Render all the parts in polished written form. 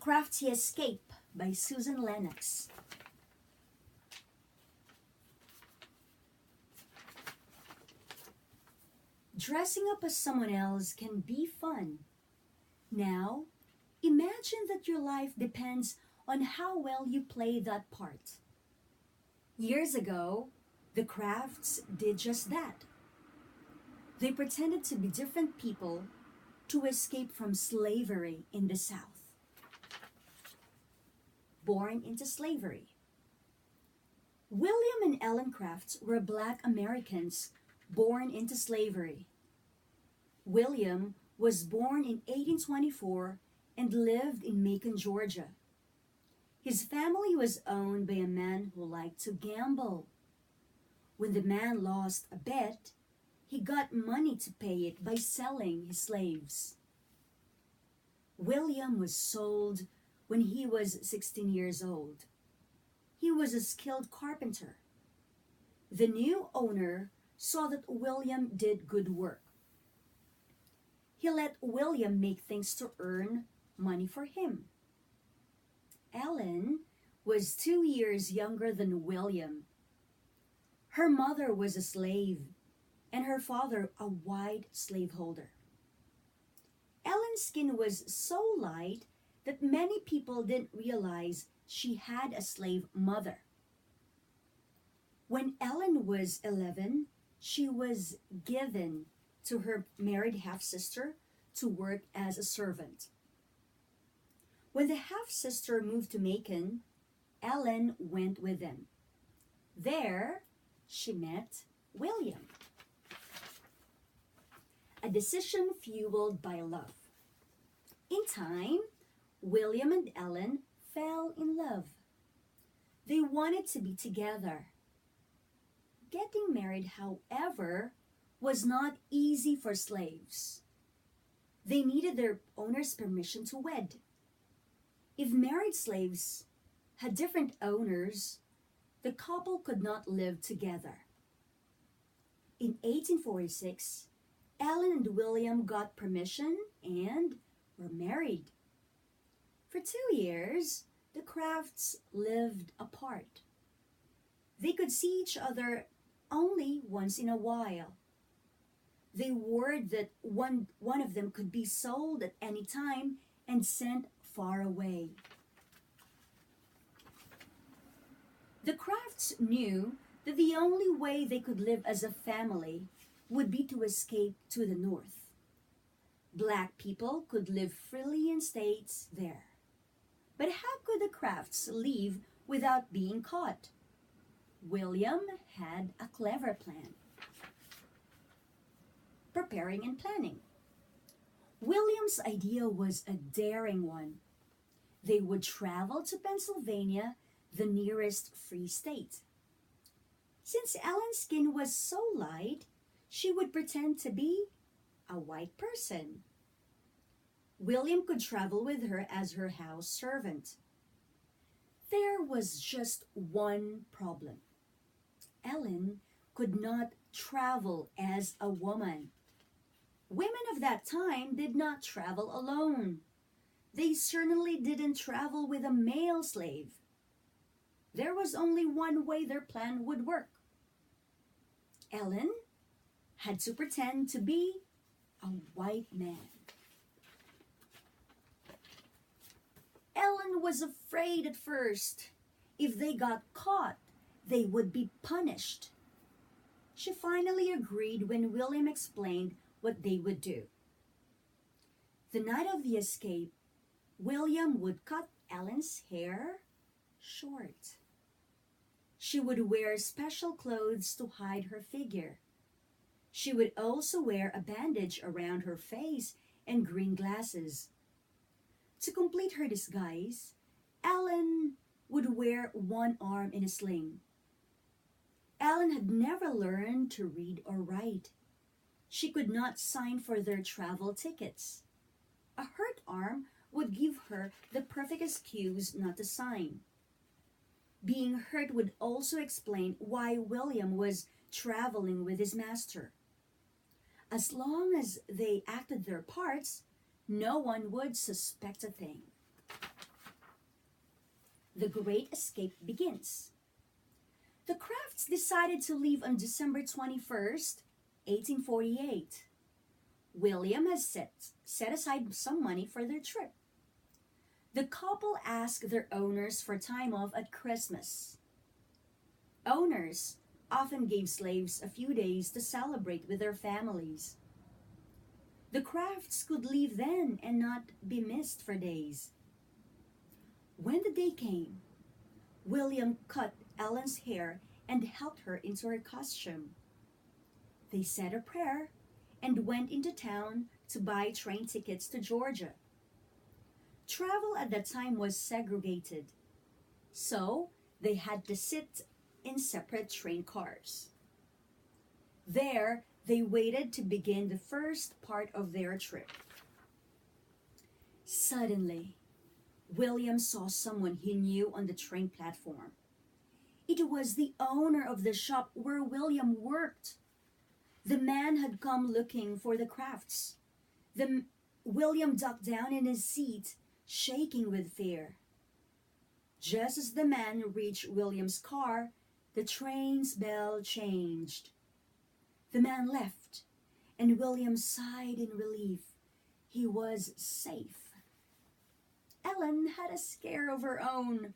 Crafty Escape by Susan Lennox. Dressing up as someone else can be fun. Now, imagine that your life depends on how well you play that part. Years ago, the Crafts did just that. They pretended to be different people to escape from slavery in the South. Born into slavery. William and Ellen Crafts were Black Americans born into slavery. William was born in 1824 and lived in Macon, Georgia. His family was owned by a man who liked to gamble. When the man lost a bet, he got money to pay it by selling his slaves. William was sold when he was 16 years old. He was a skilled carpenter. The new owner saw that William did good work. He let William make things to earn money for him. Ellen was 2 years younger than William. Her mother was a slave and her father a white slaveholder. Ellen's skin was so light that many people didn't realize she had a slave mother. When Ellen was 11, she was given to her married half-sister to work as a servant. When the half-sister moved to Macon, Ellen went with them. There, she met William. A decision fueled by love. In time, William and Ellen fell in love. They wanted to be together. Getting married, however, was not easy for slaves. They needed their owner's permission to wed. If married slaves had different owners, the couple could not live together. In 1846, Ellen and William got permission and were married. For 2 years, the Crafts lived apart. They could see each other only once in a while. They worried that one of them could be sold at any time and sent far away. The Crafts knew that the only way they could live as a family would be to escape to the north. Black people could live freely in states there. But how could the Crafts leave without being caught? William had a clever plan. Preparing and planning. William's idea was a daring one. They would travel to Pennsylvania, the nearest free state. Since Ellen's skin was so light, she would pretend to be a white person. William could travel with her as her house servant. There was just one problem. Ellen could not travel as a woman. Women of that time did not travel alone. They certainly didn't travel with a male slave. There was only one way their plan would work. Ellen had to pretend to be a white man. Ellen was afraid at first. If they got caught, they would be punished. She finally agreed when William explained what they would do. The night of the escape, William would cut Ellen's hair short. She would wear special clothes to hide her figure. She would also wear a bandage around her face and green glasses. To complete her disguise, Ellen would wear one arm in a sling. Ellen had never learned to read or write. She could not sign for their travel tickets. A hurt arm would give her the perfect excuse not to sign. Being hurt would also explain why William was traveling with his master. As long as they acted their parts, no one would suspect a thing. The Great Escape begins. The Crafts decided to leave on December 21st, 1848. William has set aside some money for their trip. The couple asked their owners for time off at Christmas. Owners often gave slaves a few days to celebrate with their families. The Crafts could leave then and not be missed for days. When the day came, William cut Ellen's hair and helped her into her costume. They said a prayer and went into town to buy train tickets to Georgia. Travel at that time was segregated, so they had to sit in separate train cars. There, they waited to begin the first part of their trip. Suddenly, William saw someone he knew on the train platform. It was the owner of the shop where William worked. The man had come looking for the Crafts. William ducked down in his seat, shaking with fear. Just as the man reached William's car, the train's bell changed. The man left, and William sighed in relief. He was safe. Ellen had a scare of her own.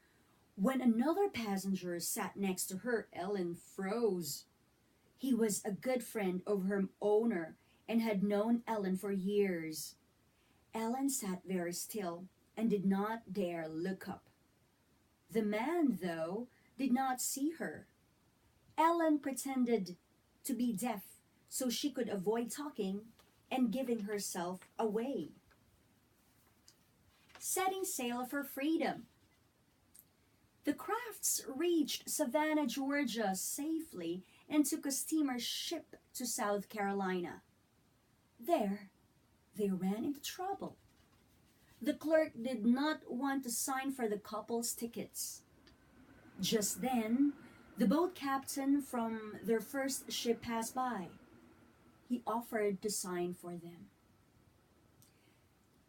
When another passenger sat next to her, Ellen froze. He was a good friend of her owner and had known Ellen for years. Ellen sat very still and did not dare look up. The man, though, did not see her. Ellen pretended to be deaf so she could avoid talking and giving herself away. Setting sail for freedom. The Crafts reached Savannah, Georgia safely and took a steamer ship to South Carolina. There, they ran into trouble. The clerk did not want to sign for the couple's tickets. Just then, the boat captain from their first ship passed by. He offered to sign for them.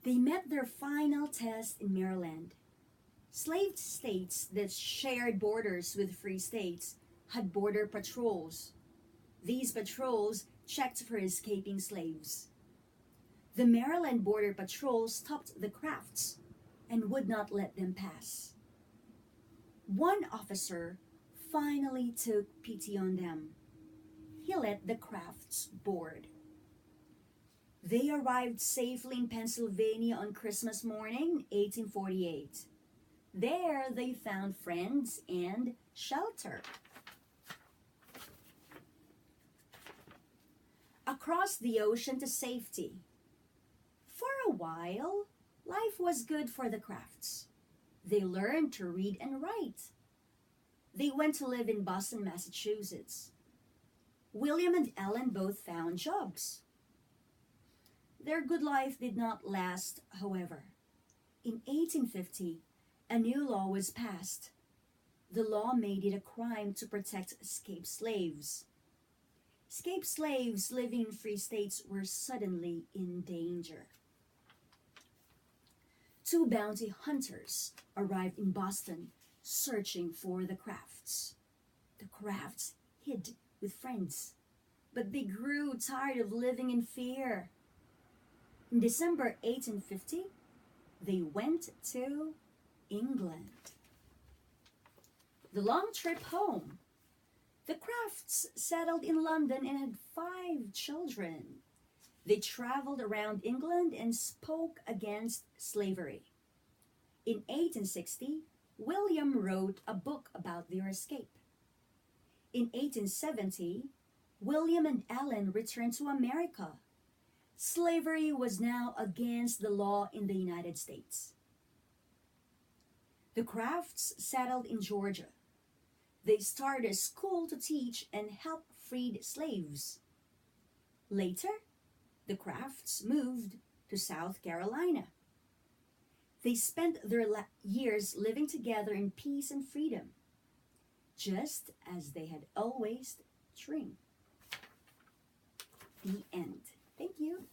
They met their final test in Maryland. Slave states that shared borders with free states had border patrols. These patrols checked for escaping slaves. The Maryland Border Patrol stopped the Crafts and would not let them pass. One officer finally took pity on them. He let the Crafts board. They arrived safely in Pennsylvania on Christmas morning, 1848. There they found friends and shelter. Across the ocean to safety. For a while, life was good for the Crafts. They learned to read and write. They went to live in Boston, Massachusetts. William and Ellen both found jobs. Their good life did not last, however. In 1850, a new law was passed. The law made it a crime to protect escaped slaves. Escaped slaves living in free states were suddenly in danger. Two bounty hunters arrived in Boston searching for the Crafts. The Crafts hid with friends, but they grew tired of living in fear. In December 1850, they went to England. The long trip home. The Crafts settled in London and had 5 children. They traveled around England and spoke against slavery. In 1860, William wrote a book about their escape. In 1870, William and Ellen returned to America. Slavery was now against the law in the United States. The Crafts settled in Georgia. They started a school to teach and help freed slaves. Later, the Crafts moved to South Carolina. They spent their years living together in peace and freedom, just as they had always dreamed. The end. Thank you.